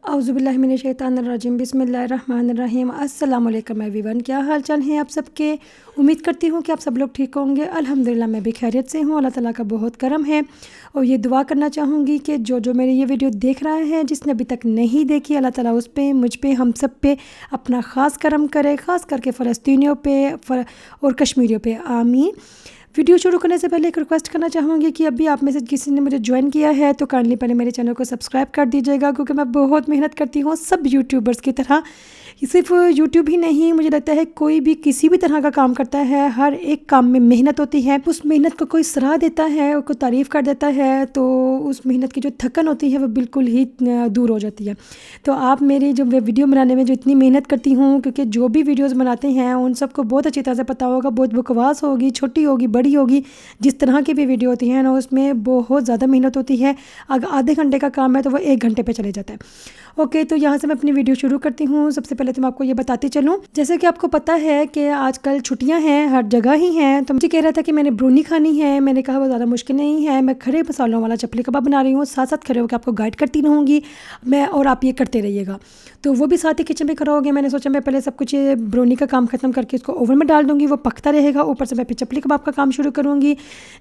औज़ुबिल्लाहिमिनश्शैतानिर्रजीम बिस्मिल्लाहिर्रहमानिर्रहीम। अस्सलाम वालेकुम एवरीवन, क्या हाल चाल हैं आप सबके। उम्मीद करती हूँ कि आप सब लोग ठीक होंगे। अल्हम्दुलिल्लाह मैं भी खैरियत से हूँ। अल्लाह ताला का बहुत करम है और ये दुआ करना चाहूँगी कि जो मेरे ये वीडियो देख रहा है, जिसने अभी तक नहीं देखी, अल्लाह ताला उस पे, मुझ पे, हम सब पे अपना ख़ास करम करे, ख़ास करके फ़लस्तीनियों पे और कश्मीरियों पे, आमीन। वीडियो शुरू करने से पहले एक रिक्वेस्ट करना चाहूँगी कि अभी आप में से किसी ने मुझे ज्वाइन किया है तो काइंडली पहले मेरे चैनल को सब्सक्राइब कर दीजिएगा, क्योंकि मैं बहुत मेहनत करती हूँ सब यूट्यूबर्स की तरह। सिर्फ यूट्यूब ही नहीं, मुझे लगता है कोई भी किसी भी तरह का काम करता है, हर एक काम में मेहनत होती है। उस मेहनत को कोई सराह देता है और कोई तारीफ़ कर देता है तो उस मेहनत की जो थकन होती है वो बिल्कुल ही दूर हो जाती है। तो आप मेरी जो वीडियो बनाने में जो इतनी मेहनत करती हूँ, क्योंकि जो भी वीडियोज़ बनाते हैं उन सबको बहुत अच्छी तरह से पता होगा, बहुत बकवास होगी, छोटी होगी, बड़ी होगी, जिस तरह की भी वीडियो होती है ना, उसमें बहुत ज़्यादा मेहनत होती है। अगर आधे घंटे का काम है तो वो 1 घंटे पे चले जाता है। ओके, तो यहाँ से मैं अपनी वीडियो शुरू करती हूँ। सबसे पहले तो मैं आपको ये बताती चलूँ, जैसे कि आपको पता है कि आजकल छुट्टियाँ हैं, हर जगह ही हैं। तो मुझे कह रहा था कि मैंने ब्रोनी खानी है। मैंने कहा वो ज़्यादा मुश्किल नहीं है, मैं खड़े मसालों वाला चपली कबाब बना रही हूँ, साथ साथ खड़े होकर आपको गाइड करती रहूँगी मैं, और आप ये करते रहिएगा। तो वो भी साथ ही किचन में खड़ा हो गया। मैंने सोचा मैं पहले सब कुछ ये ब्रोनी का काम ख़त्म करके इसको ओवन में डाल दूँगी, वो पकता रहेगा, ऊपर से मैं फिर चपली कबाब का काम शुरू करूँगी।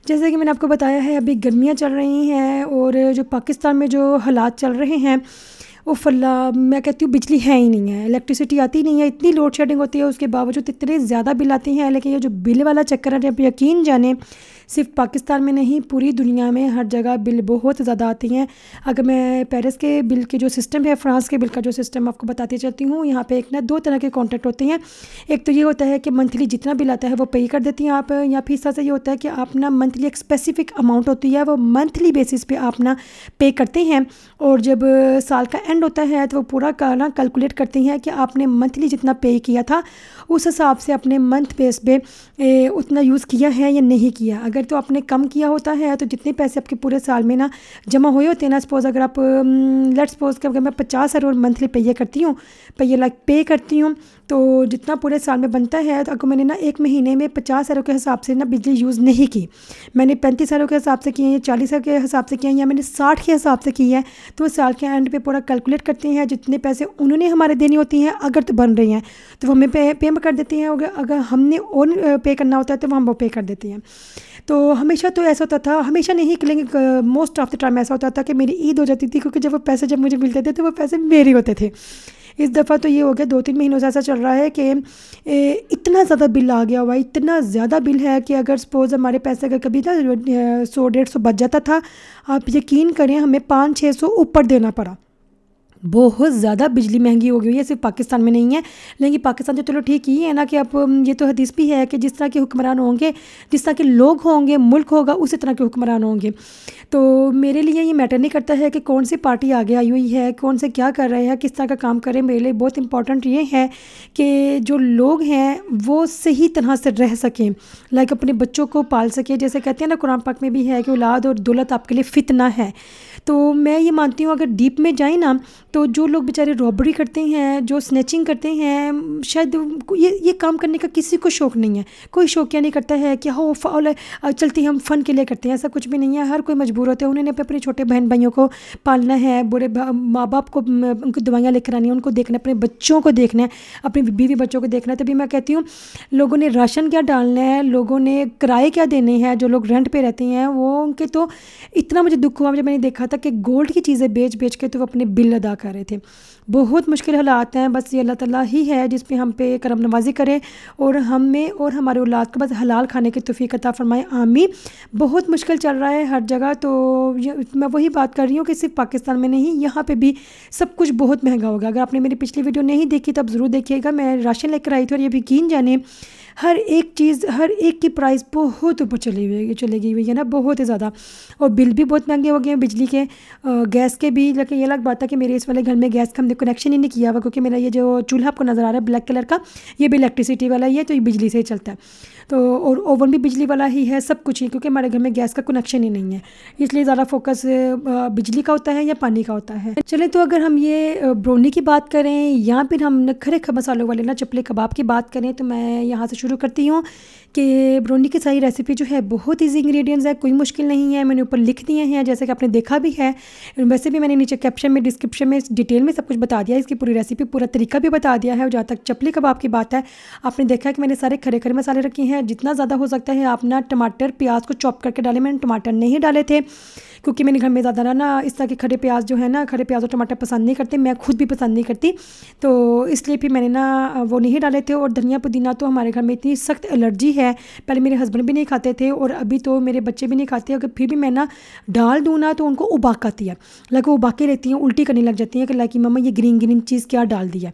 जैसे कि मैंने आपको बताया है, अभी गर्मियाँ चल रही हैं और जो पाकिस्तान में जो हालात चल रहे हैं, फल्ला, मैं कहती हूँ बिजली है ही नहीं है, इलेक्ट्रिसिटी आती नहीं है, इतनी लोड शेडिंग होती है, उसके बावजूद इतने ज़्यादा बिल आते हैं। लेकिन ये जो बिल वाला चक्कर है, आप यकीन जाने, सिर्फ पाकिस्तान में नहीं पूरी दुनिया में हर जगह बिल बहुत ज़्यादा आती हैं। अगर मैं पेरिस के बिल के जो सिस्टम है, फ्रांस के बिल का जो सिस्टम आपको बताती चलती हूँ। यहाँ पे एक ना 2 तरह के कॉन्ट्रैक्ट होते हैं। एक तो ये होता है कि मंथली जितना बिल आता है वो पे कर देती हैं आप, या फिर इससे ये होता है कि आप ना मंथली एक स्पेसिफिक अमाउंट होती है, वो मंथली बेसिस पे आप ना पे करते हैं, और जब साल का एंड होता है तो वो पूरा का ना कैलकुलेट करती हैं कि आपने मंथली जितना पे किया था उस हिसाब से अपने मंथ बेस पे उतना यूज़ किया है या नहीं किया। अगर तो आपने कम किया होता है तो जितने पैसे आपके पूरे साल में ना जमा हुए होते हैं ना, सपोज़ अगर आप लेट्स सपोज़ कि अगर मैं 50 अरब मंथली पे करती हूँ, पे करती हूँ, तो जितना पूरे साल में बनता है, तो अगर मैंने ना 1 महीने में 50 अरब के हिसाब से ना बिजली यूज़ नहीं की, मैंने 35 अरब के हिसाब से की है, या 40 अरब के हिसाब से किया है, या मैंने 60 के हिसाब से की है, तो साल के एंड पे पूरा कैलकुलेट करते हैं जितने पैसे उन्होंने हमारे देनी होती हैं, अगर तो बन रही हैं तो वो हमें पे कर देती हैं, अगर हमने और पे करना होता है तो वो हम वो पे कर देती हैं। तो हमेशा तो ऐसा होता था, हमेशा नहीं, लेकिन मोस्ट ऑफ द टाइम ऐसा होता था कि मेरी ईद हो जाती थी, क्योंकि जब वो पैसे जब मुझे मिलते थे तो वो पैसे मेरे होते थे। इस दफ़ा तो ये हो गया 2-3 महीनों से ऐसा चल रहा है कि इतना ज़्यादा बिल आ गया हुआ है, इतना ज़्यादा बिल है कि अगर सपोज़ हमारे पैसे अगर कभी ना 100-150 बच जाता था, आप यकीन करें हमें 500-600 ऊपर देना पड़ा। बहुत ज़्यादा बिजली महंगी हो गई है, सिर्फ पाकिस्तान में नहीं है। लेकिन पाकिस्तान तो चलो ठीक ही है ना, कि अब ये तो हदीस भी है कि जिस तरह के हुक्मरान होंगे, जिस तरह के लोग होंगे, मुल्क होगा, उसी तरह के हुक्मरान होंगे। तो मेरे लिए ये मैटर नहीं करता है कि कौन सी पार्टी आगे आई हुई है, कौन से क्या कर रहे हैं, किस तरह का काम करें। मेरे लिए बहुत इंपॉर्टेंट ये है कि जो लोग हैं वो सही तरह से रह सकें, लाइक अपने बच्चों को पाल सकें। जैसे कहते हैं ना, कुरान पाक में भी है कि औलाद और दौलत आपके लिए फितना है। तो मैं ये मानती हूँ अगर डीप में जाए ना, तो जो लोग बेचारे रॉबरी करते हैं, जो स्नैचिंग करते हैं, शायद ये काम करने का किसी को शौक़ नहीं है। कोई शौकिया नहीं करता है कि हो चलती हम फ़न के लिए करते हैं, ऐसा कुछ भी नहीं है। हर कोई मजबूर होते हैं, उन्होंने अपने छोटे बहन भाइयों को पालना है, बूढ़े माँ बाप को उनको दवाइयाँ लेकर आनी है, उनको देखना है, अपने बच्चों को देखना है, अपनी बीवी बच्चों को देखना है। तभी मैं कहती हूँ लोगों ने राशन क्या डालना है, लोगों ने किराए क्या देने हैं, जो लोग रेंट पे रहते हैं वो उनके, तो इतना मुझे दुख हुआ जब मैंने देखा था कि गोल्ड की चीज़ें बेच के तो वो अपने बिल अदा कर रहे थे। बहुत मुश्किल हालात हैं। बस ये अल्लाह ताला ही है जिस पे हम पे करम नवाजी करे और हमें और हमारे औलाद को बस हलाल खाने की तौफीक अता फरमाए, आमीन। बहुत मुश्किल चल रहा है हर जगह। तो मैं वही बात कर रही हूँ कि सिर्फ पाकिस्तान में नहीं, यहाँ पे भी सब कुछ बहुत महंगा होगा। अगर आपने मेरी पिछली वीडियो नहीं देखी तो आप ज़रूर देखिएगा। मैं राशन लेकर आई थी और ये भी यकीन जाने हर एक चीज़, हर एक की प्राइस बहुत ऊपर चली हुई है ना, बहुत ही ज़्यादा। और बिल भी बहुत महंगे हो गए हैं बिजली के, गैस के भी। लेकिन ये अलग बात है कि मेरे इस वाले घर में गैस का हमने कनेक्शन ही नहीं किया हुआ, क्योंकि मेरा ये जो चूल्हा आपको नज़र आ रहा है ब्लैक कलर का, ये भी इलेक्ट्रिसिटी वाला ही है, तो ये बिजली से ही चलता है। तो और ओवन भी बिजली वाला ही है, सब कुछ ही, क्योंकि हमारे घर में गैस का कनेक्शन ही नहीं है, इसलिए ज़्यादा फोकस बिजली का होता है या पानी का होता है। चलें, तो अगर हम ये ब्रोनी की बात करें या फिर हम खरे मसालों वाले ना चपले कबाब की बात करें, तो मैं यहाँ से शुरू करती हूँ कि ब्रोनी की सारी रेसिपी जो है बहुत ईजी इंग्रेडिएंट्स है, कोई मुश्किल नहीं है। मैंने ऊपर लिख दिए हैं जैसे कि आपने देखा भी है, वैसे भी मैंने नीचे कैप्शन में डिस्क्रिप्शन में डिटेल में सब कुछ बता दिया, इसकी पूरी रेसिपी पूरा तरीका भी बता दिया है। और जहाँ तक चपली कबाब की बात है, आपने देखा है कि मैंने सारे खड़े खड़े मसाले रखे हैं। जितना ज़्यादा हो सकता है आप ना टमाटर प्याज को चॉप करके डालें। मैंने टमाटर नहीं डाले थे क्योंकि मेरे घर में ज़्यादा ना इस तरह के खड़े प्याज जो है ना, खड़े प्याज और टमाटर पसंद नहीं करते, मैं खुद भी पसंद नहीं करती, तो इसलिए फिर मैंने ना वो नहीं डाले थे। और धनिया पुदीना तो हमारे घर में इतनी सख्त एलर्जी है, पहले मेरे हस्बैंड भी नहीं खाते थे और अभी तो मेरे बच्चे भी नहीं खाते। अगर फिर भी मैं ना डाल दूँ ना तो उनको उबाक आती है, लाइक वो उबाके रहती हैं, उल्टी करने लग जाती हैं कि लाइक मम्मा ये ग्रीन ग्रीन चीज़ क्या डाल दी है।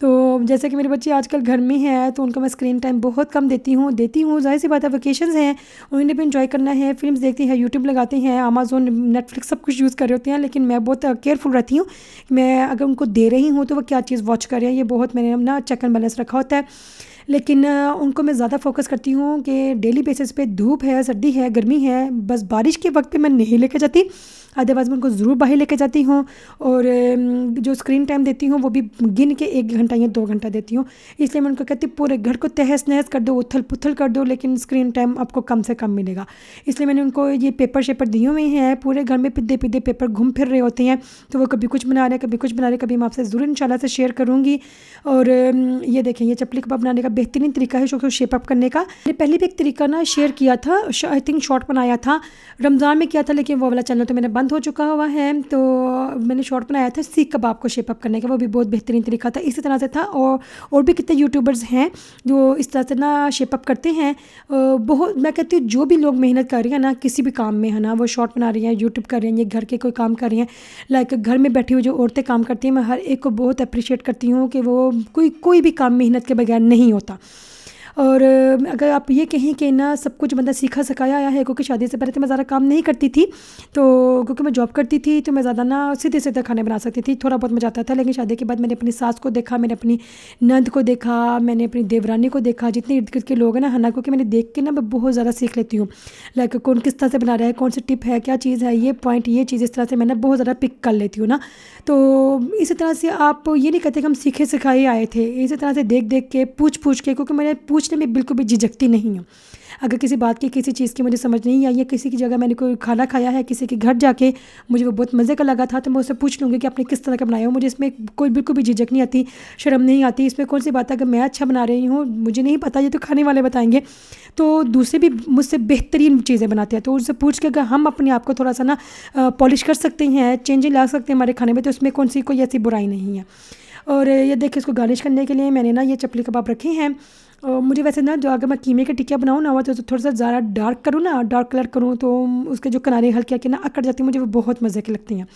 तो जैसे कि मेरे बच्चे आजकल घर में हैं तो उनको मैं स्क्रीन टाइम बहुत कम देती हूँ। जाहिर सी बात है, वेकेशंस हैं, उन्हें भी इंजॉय करना है, फिल्म्स देखते हैं, यूट्यूब लगाते हैं, अमेज़ोन नेटफ्लिक्स सब कुछ यूज़ कर रहे होते हैं। लेकिन मैं बहुत केयरफुल रहती हूँ, मैं अगर उनको दे रही हूँ तो वो क्या चीज़ वॉच कर रहे हैं, ये बहुत मैंने ना चेक एंड बैलेंस रखा होता है। लेकिन उनको मैं ज़्यादा फोकस करती हूँ कि डेली बेसिस पे धूप है, सर्दी है, गर्मी है, बस बारिश के वक्त पे मैं नहीं लेके जाती, अदरवाइज़ मैं उनको ज़रूर बाहर लेके जाती हूँ। और जो स्क्रीन टाइम देती हूँ वो भी गिन के 1 घंटा या 2 घंटा देती हूँ। इसलिए मैं उनको कहती हूँ पूरे घर को तहस नहस कर दो, उथल पुथल कर दो, लेकिन स्क्रीन टाइम आपको कम से कम मिलेगा। इसलिए मैंने उनको ये पेपर शेपर दिए हुए हैं, पूरे घर में पिद्दे पिद्दे पेपर घूम फिर रहे होते हैं, तो वो कभी कुछ बना रहे हैं, कभी कुछ बना रहे हैं, कभी मैं आपसे ज़रूर इंशाल्लाह से शेयर करूँगी। और ये देखें, ये चपली कबाब बनाने का बेहतरीन तरीका है जो शेप अप करने का। मैंने पहले भी एक तरीका ना शेयर किया था, आई थिंक शॉर्ट बनाया था, रमज़ान में किया था, लेकिन वो वाला चैनल तो मेरा बंद हो चुका हुआ है। तो मैंने शॉर्ट बनाया था सीख कबाब को शेप अप करने का, वो भी बहुत बेहतरीन तरीका था, इसी तरह से था। और भी कितने यूट्यूबर्स हैं जो इस तरह से ना शेप अप करते हैं। बहुत, मैं कहती हूँ जो भी लोग मेहनत कर रही हैं ना किसी भी काम में है ना, वो शॉर्ट बना रही हैं, यूट्यूब कर रही हैं, ये घर के कोई काम कर रही हैं, लाइक घर में बैठी हुई जो औरतें काम करती हैं, मैं हर एक को बहुत अप्रिशिएट करती हूँ कि वो कोई भी काम मेहनत के बगैर नहीं होता। और अगर आप ये कहें कि ना सब कुछ बंदा सीखा सिखाया आया है, क्योंकि शादी से पहले तो मैं ज़्यादा काम नहीं करती थी, तो क्योंकि मैं जॉब करती थी तो मैं ज़्यादा ना सीधे सीधे खाने बना सकती थी, थोड़ा बहुत मजा आता था। लेकिन शादी के बाद मैंने अपनी सास को देखा, मैंने अपनी नंद को देखा, मैंने अपनी देवरानी को देखा, जितने इर्द गिर्द के लोग हैं ना, हना, क्योंकि मैंने देख के ना मैं बहुत ज़्यादा सीख लेती हूँ, लाइक कौन किस तरह से बना रहा है, कौन सी टिप है, क्या चीज़ है, ये पॉइंट, ये चीज़, इस तरह से मैंने बहुत ज़्यादा पिक कर लेती हूँ ना। तो इसी तरह से आप ये नहीं कहते कि हम सीखे सिखाए आए थे, इसी तरह से देख देख के पूछ के, क्योंकि मैंने पूछने में बिल्कुल भी झिझकती नहीं हूँ। अगर किसी बात की, किसी चीज़ की मुझे समझ नहीं आई, या किसी की जगह मैंने कोई खाना खाया है, किसी के घर जाके मुझे वो बहुत मज़े का लगा था, तो मैं उससे पूछ लूँगी कि आपने किस तरह का बनाया हो। मुझे इसमें कोई बिल्कुल भी झिझक नहीं आती, शर्म नहीं आती। इसमें कौन सी बात है, अगर मैं अच्छा बना रही हूँ, मुझे नहीं पता, ये तो खाने वाले बताएंगे, तो दूसरे भी मुझसे बेहतरीन चीज़ें बनाते हैं, तो उनसे पूछ के अगर हम अपने आप को थोड़ा सा ना पॉलिश कर सकते हैं, चेंजिंग ला सकते हैं हमारे खाने में, तो उसमें कौन सी कोई ऐसी बुराई नहीं है। और ये देखिए, इसको गार्निश करने के लिए मैंने ना ये चपली कबाब रखे हैं। और मुझे वैसे ना, जो अगर मैं कीमे का टिक्का बनाऊँ ना, तो थोड़ा सा ज़्यादा डार्क करूँ ना, डार्क कलर करूँ, तो उसके जो किनारे हल्के हल्के ना अकड़ जाती हैं, मुझे वो बहुत मज़े की लगती हैं।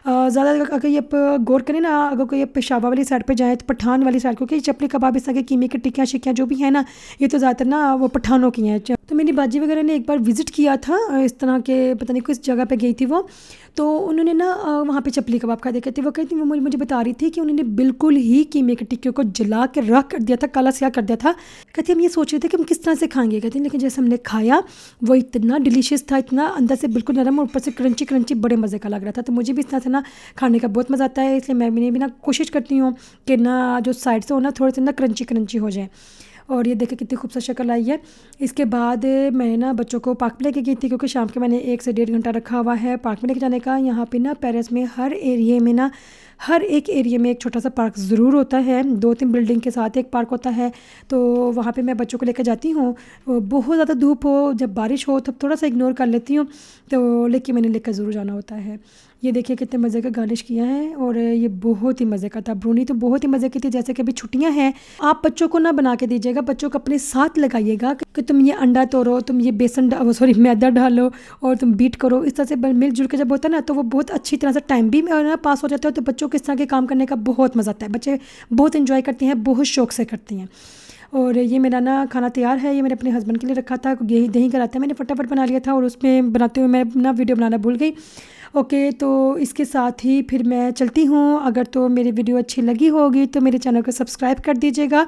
ज़्यादा अगर ये गौर करें ना, अगर कोई पेशावर वाली साइड पे जाए तो पठान वाली साइड, क्योंकि चपली कबाब इस तरह के कीमे की टिक्कियाँ शिक्कियाँ जो भी हैं ना, ये तो ज़्यादातर ना वो पठानों की हैं। तो मेरी बाजी वगैरह ने एक बार विज़िट किया था इस तरह के, पता नहीं किस जगह पे गई थी वो, तो उन्होंने ना वहाँ पे चपली कबाब खाए देखे थे। वो कहती वो मुझे बता रही थी कि उन्होंने बिल्कुल ही कीमे के टिक्के को जला के राख कर दिया था, काला स्याह कर दिया था। कहती हम ये सोच रहे थे कि हम किस तरह से खाएंगे, कहती लेकिन जैसे हमने खाया वो इतना डिलीशियस था, इतना अंदर से बिल्कुल नरम और ऊपर से क्रंची क्रंची, बड़े मज़े का लग रहा था। तो मुझे भी इस तरह से ना खाने का बहुत मज़ा आता है, इसलिए मैंने भी ना कोशिश करती हूँ कि ना जो साइड से हो ना थोड़े से ना क्रंची क्रंची हो जाए। और ये देखिए कितनी खूबसूरत शक्ल आई है। इसके बाद मैंने ना बच्चों को पार्क में लेके गई थी, क्योंकि शाम के मैंने 1 से 1.5 घंटा रखा हुआ है पार्क में लेके जाने का। यहाँ पे ना पेरिस में हर एरिया में ना, हर एक एरिया में एक छोटा सा पार्क ज़रूर होता है, 2-3 बिल्डिंग के साथ एक पार्क होता है, तो वहाँ पे मैं बच्चों को लेकर जाती हूँ। बहुत ज़्यादा धूप हो, जब बारिश हो तब थोड़ा सा इग्नोर कर लेती हूँ, तो लेकिन मैंने लेकर ज़रूर जाना होता है। ये देखिए कितने मज़े का गार्निश किया है, और ये बहुत ही मज़े का था। ब्रूनी तो बहुत ही मज़े की थी। जैसे कि अभी छुट्टियां हैं, आप बच्चों को ना बना के दीजिएगा, बच्चों को अपने साथ लगाइएगा कि तुम ये अंडा तोड़ो, तुम ये मैदा डालो और तुम बीट करो। इस तरह से मिलजुल के जब होता है ना, तो वो बहुत अच्छी तरह से टाइम भी ना पास हो जाता है। तो बच्चों को इस तरह के काम करने का बहुत मज़ा आता है, बच्चे बहुत इन्जॉय करते हैं, बहुत शौक से करती हैं। और ये मेरा ना खाना तैयार है, ये मैंने अपने हस्बैंड के लिए रखा था, यही दही कराता है, मैंने फटाफट बना लिया था, और उसमें बनाते हुए मैं ना वीडियो बनाना भूल गई। ओके, तो इसके साथ ही फिर मैं चलती हूँ। अगर तो मेरी वीडियो अच्छी लगी होगी तो मेरे चैनल को सब्सक्राइब कर दीजिएगा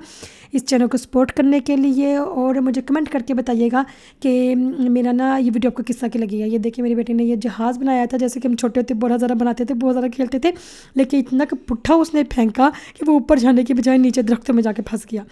इस चैनल को सपोर्ट करने के लिए, और मुझे कमेंट करके बताइएगा कि मेरा ना ये वीडियो आपको किस तरह की लगी है। ये देखिए मेरी बेटी ने ये जहाज़ बनाया था, जैसे कि हम छोटे होते बहुत ज़्यादा बनाते थे, बहुत ज़्यादा खेलते थे, लेकिन इतना कि पुट्ठा उसने फेंका कि वो ऊपर जाने के बजाय नीचे दरख्तों में जाके फंस गया।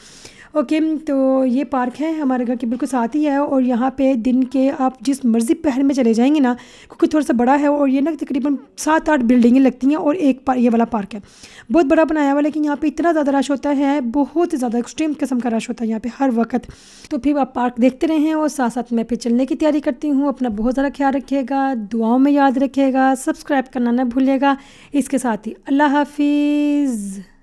ओके, तो ये पार्क है हमारे घर के बिल्कुल साथ ही है और यहाँ पे दिन के आप जिस मर्ज़ी पहर में चले जाएंगे ना, क्योंकि थोड़ा सा बड़ा है और ये ना तकरीबन 7-8 बिल्डिंगें लगती हैं और एक ये वाला पार्क है, बहुत बड़ा बनाया हुआ। लेकिन यहाँ पे इतना ज़्यादा रश होता है, बहुत ज़्यादा एक्सट्रीम किस्म का रश होता है यहाँ पे हर वक्त। तो फिर आप पार्क देखते रहें और साथ साथ मैं फिर चलने की तैयारी करती हूँ। अपना बहुत ज़्यादा ख्याल रखिएगा, दुआओं में याद रखिएगा, सब्सक्राइब करना ना भूलिएगा। इसके साथ ही अल्लाह हाफिज़।